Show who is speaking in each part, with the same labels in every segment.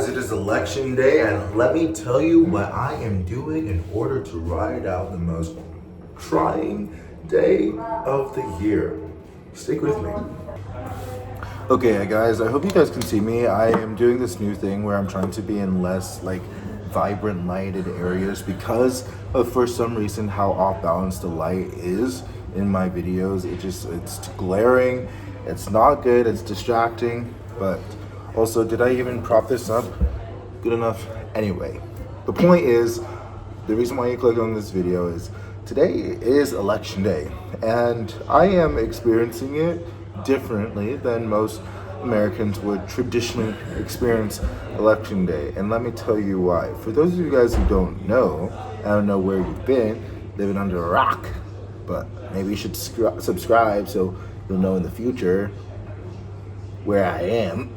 Speaker 1: guys, it is election day, and let me tell you what I am doing in order to ride out the most trying day of the year. Stick with me. Okay, guys, I hope you guys can see me. I am doing this new thing where I'm trying to be in less vibrant lighted areas because of, for some reason, how off balance the light is in my videos. It's glaring, it's not good, it's distracting, but also, did I even prop this up good enough? Anyway, the point is, the reason why you click on this video is today is election day, and I am experiencing it differently than most Americans would traditionally experience election day. And let me tell you why. For those of you guys who don't know, I don't know where you've been, living under a rock, but maybe you should subscribe so you'll know in the future where I am.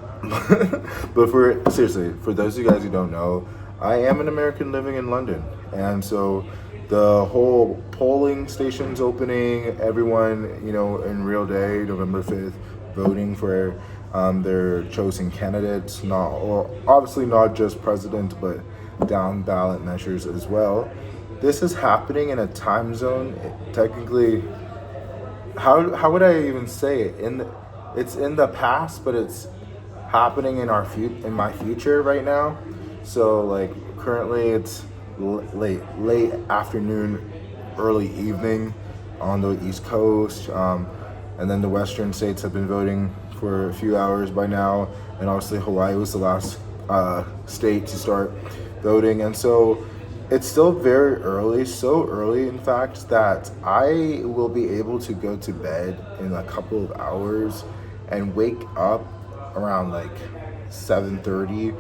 Speaker 1: But seriously, for those of you guys who don't know, I am an American living in London, and so the whole polling stations opening, everyone, in real day, November 5th, voting for their chosen candidates, obviously not just president, but down ballot measures as well. This is happening in a time zone, technically, how would I even say it? It's in the past, but it's happening in my future right now. So currently it's late afternoon, early evening on the East Coast, and then the Western states have been voting for a few hours by now, and obviously Hawaii was the last state to start voting, and so it's still very early, so early in fact that I will be able to go to bed in a couple of hours and wake up around 7:30,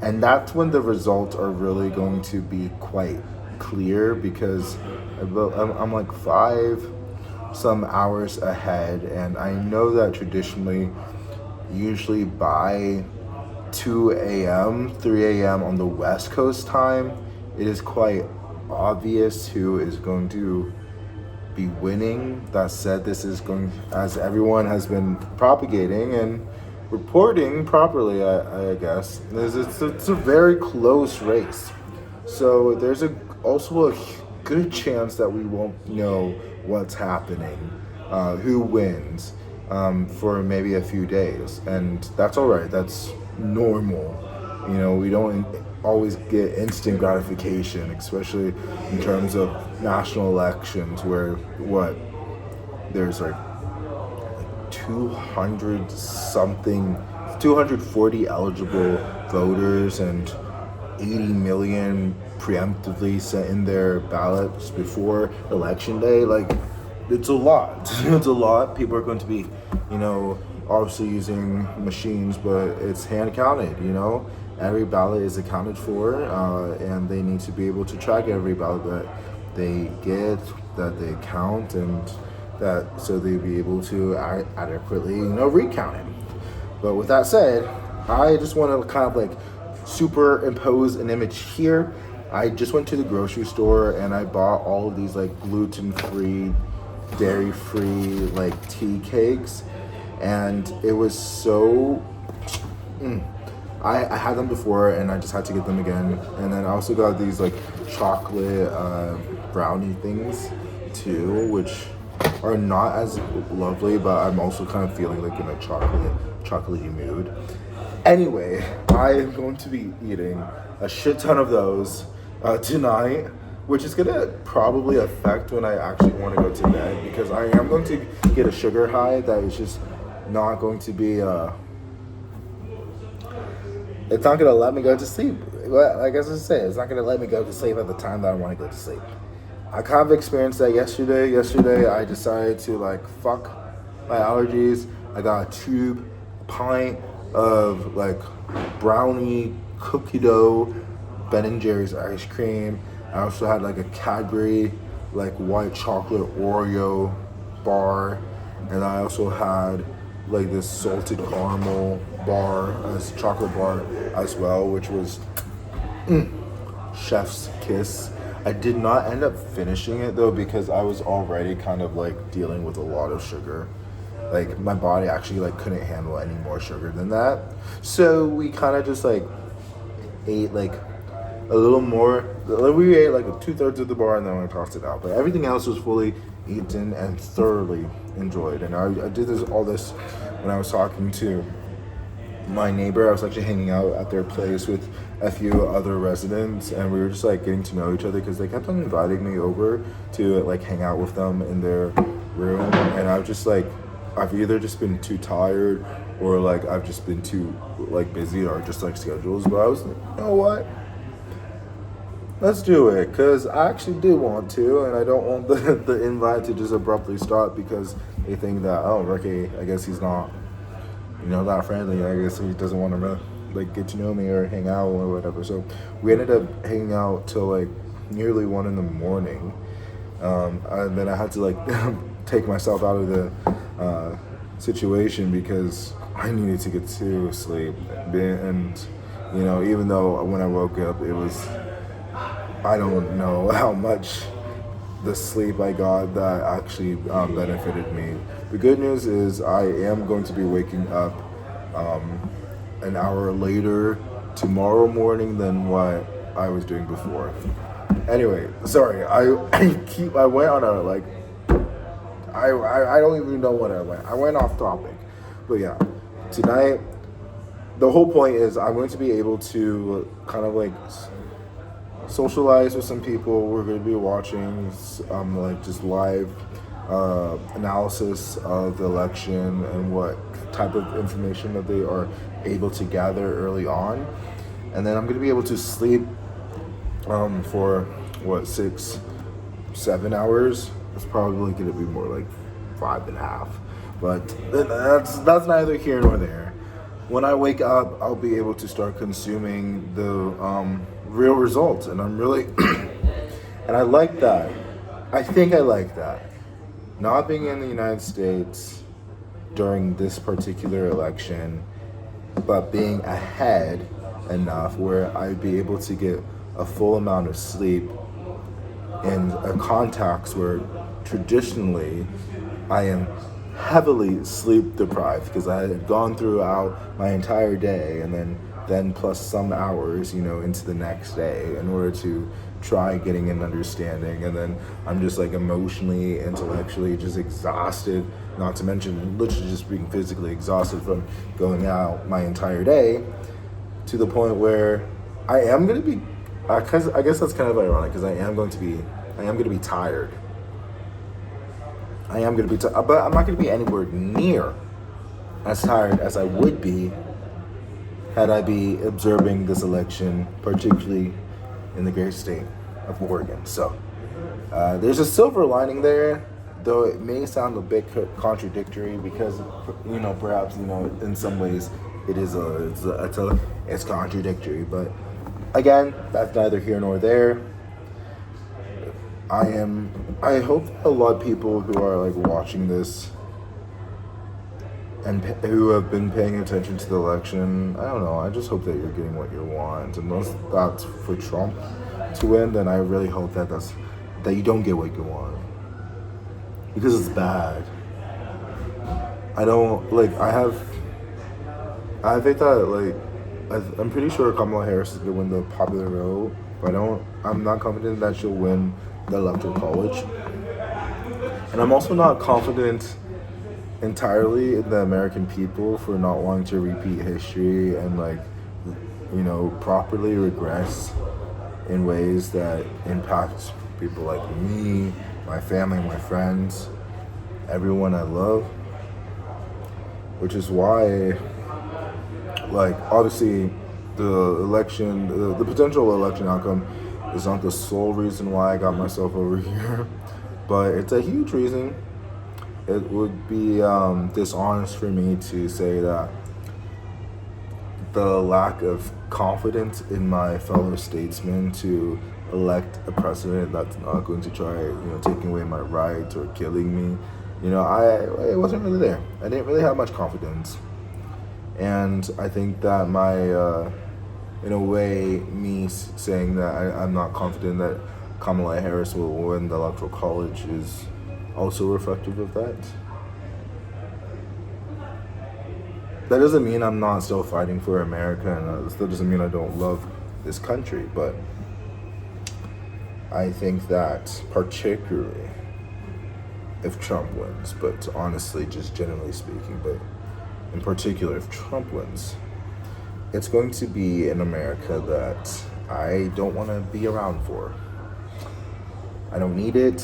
Speaker 1: and that's when the results are really going to be quite clear, because I'm 5 some hours ahead, and I know that traditionally, usually by 2 a.m., 3 a.m. on the West Coast time, it is quite obvious who is going to be winning. That said, this is going, as everyone has been propagating and reporting properly, I guess, it's a very close race. So there's also a good chance that we won't know what's happening, who wins, for maybe a few days, and that's all right. That's normal. We don't always get instant gratification, especially in terms of national elections, where there's 240 eligible voters and 80 million preemptively sent in their ballots before election day. It's a lot. It's a lot. People are going to be, obviously using machines, but it's hand counted, Every ballot is accounted for, and they need to be able to track every ballot that they get, that they count, and that so they'll be able to adequately, recount it. But with that said, I just want to kind of superimpose an image here. I just went to the grocery store and I bought all of these gluten-free, dairy-free tea cakes, and it was so I had them before and I just had to get them again. And then I also got these chocolate brownie things too, which are not as lovely, but I'm also kind of feeling in a chocolatey mood. Anyway, I am going to be eating a shit ton of those tonight, which is gonna probably affect when I actually want to go to bed, because I am going to get a sugar high that is just not going to be it's not gonna let me go to sleep. Like as I said, it's not gonna let me go to sleep at the time that I want to go to sleep. I kind of experienced that yesterday. Yesterday, I decided to fuck my allergies. I got a pint of brownie cookie dough, Ben & Jerry's ice cream. I also had a Cadbury white chocolate Oreo bar, and I also had this salted caramel bar, as chocolate bar as well, which was chef's kiss. I did not end up finishing it though, because I was already kind of dealing with a lot of sugar. My body actually couldn't handle any more sugar than that. So we kind of just ate like a little more. We ate like 2/3 of the bar and then I tossed it out. But everything else was fully eaten and thoroughly enjoyed. And I did all this when I was talking to my neighbor. I was actually hanging out at their place with a few other residents, and we were just like getting to know each other because they kept on inviting me over to like hang out with them in their room, and I've just like I've either just been too tired or like I've just been too like busy or just like schedules. But I was like, you know what? Let's do it, because I actually do want to, and I don't want the invite to just abruptly stop because they think that, oh, Ricky, I guess he's not, that friendly. I guess he doesn't want to like get to know me or hang out or whatever. So we ended up hanging out till like nearly 1 a.m. And then I had to like take myself out of the situation because I needed to get to sleep. And even though when I woke up, it was, I don't know how much the sleep I got that actually benefited me. The good news is I am going to be waking up an hour later tomorrow morning than what I was doing before. Anyway, sorry, I went on a like, I don't even know what I went off topic. But yeah, tonight, the whole point is I'm going to be able to kind of like socialize with some people. We're going to be watching like just live analysis of the election and what type of information that they are able to gather early on. And then I'm going to be able to sleep for 6-7 hours. It's probably going to be more like 5.5, but that's neither here nor there. When I wake up, I'll be able to start consuming the real results, and I'm really and I like that. I think I like that. Not being in the United States during this particular election, but being ahead enough where I'd be able to get a full amount of sleep in a context where traditionally I am heavily sleep deprived because I had gone throughout my entire day and then plus some hours, into the next day in order to try getting an understanding. And then I'm just like emotionally, intellectually just exhausted, not to mention literally just being physically exhausted from going out my entire day, to the point where I am going to be, because I guess that's kind of ironic, because I am going to be tired. I am going to be tired, but I'm not going to be anywhere near as tired as I would be had I be observing this election, particularly in the great state of Oregon. So there's a silver lining there, though it may sound a bit contradictory because, perhaps, in some ways it's contradictory. But again, that's neither here nor there. I hope that a lot of people who are like watching this and who have been paying attention to the election, I don't know, I just hope that you're getting what you want. Unless that's for Trump to win, then I really hope that you don't get what you want, because it's bad. I don't like. I think that I'm pretty sure Kamala Harris is gonna win the popular vote, but I'm not confident that she'll win the electoral college, and I'm also not confident entirely in the American people for not wanting to repeat history and properly regress in ways that impact people like me, my family, my friends, everyone I love. Which is why, obviously, the potential election outcome is not the sole reason why I got myself over here, but it's a huge reason. It would be dishonest for me to say that the lack of confidence in my fellow statesmen to elect a president that's not going to try, taking away my rights or killing me. It wasn't really there. I didn't really have much confidence. And I think that my, in a way, me saying that I'm not confident that Kamala Harris will win the electoral college is also reflective of that. That doesn't mean I'm not still fighting for America, and that still doesn't mean I don't love this country. But I think that particularly if Trump wins, but honestly, just generally speaking, but in particular, if Trump wins, it's going to be an America that I don't want to be around for. I don't need it.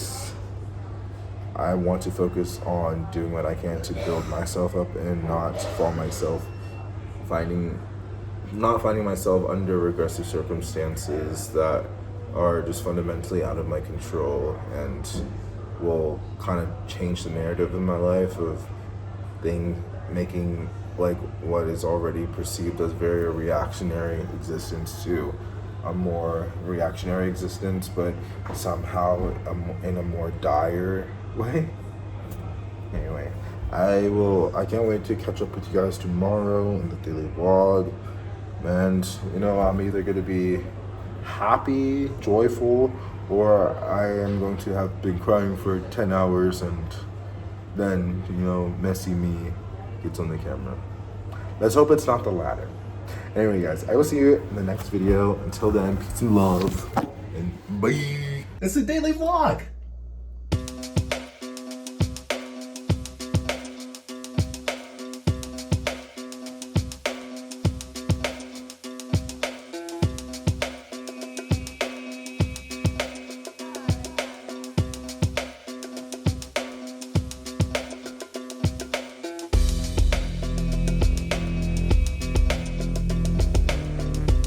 Speaker 1: I want to focus on doing what I can to build myself up and not finding myself under regressive circumstances that are just fundamentally out of my control and will kind of change the narrative in my life of making like what is already perceived as very reactionary existence to a more reactionary existence, but somehow in a more dire way. Anyway, I can't wait to catch up with you guys tomorrow in the daily vlog. And I'm either going to be happy, joyful, or I am going to have been crying for 10 hours and then, messy me gets on the camera. Let's hope it's not the latter. Anyway, guys, I will see you in the next video. Until then, peace and love, and bye. It's a daily vlog.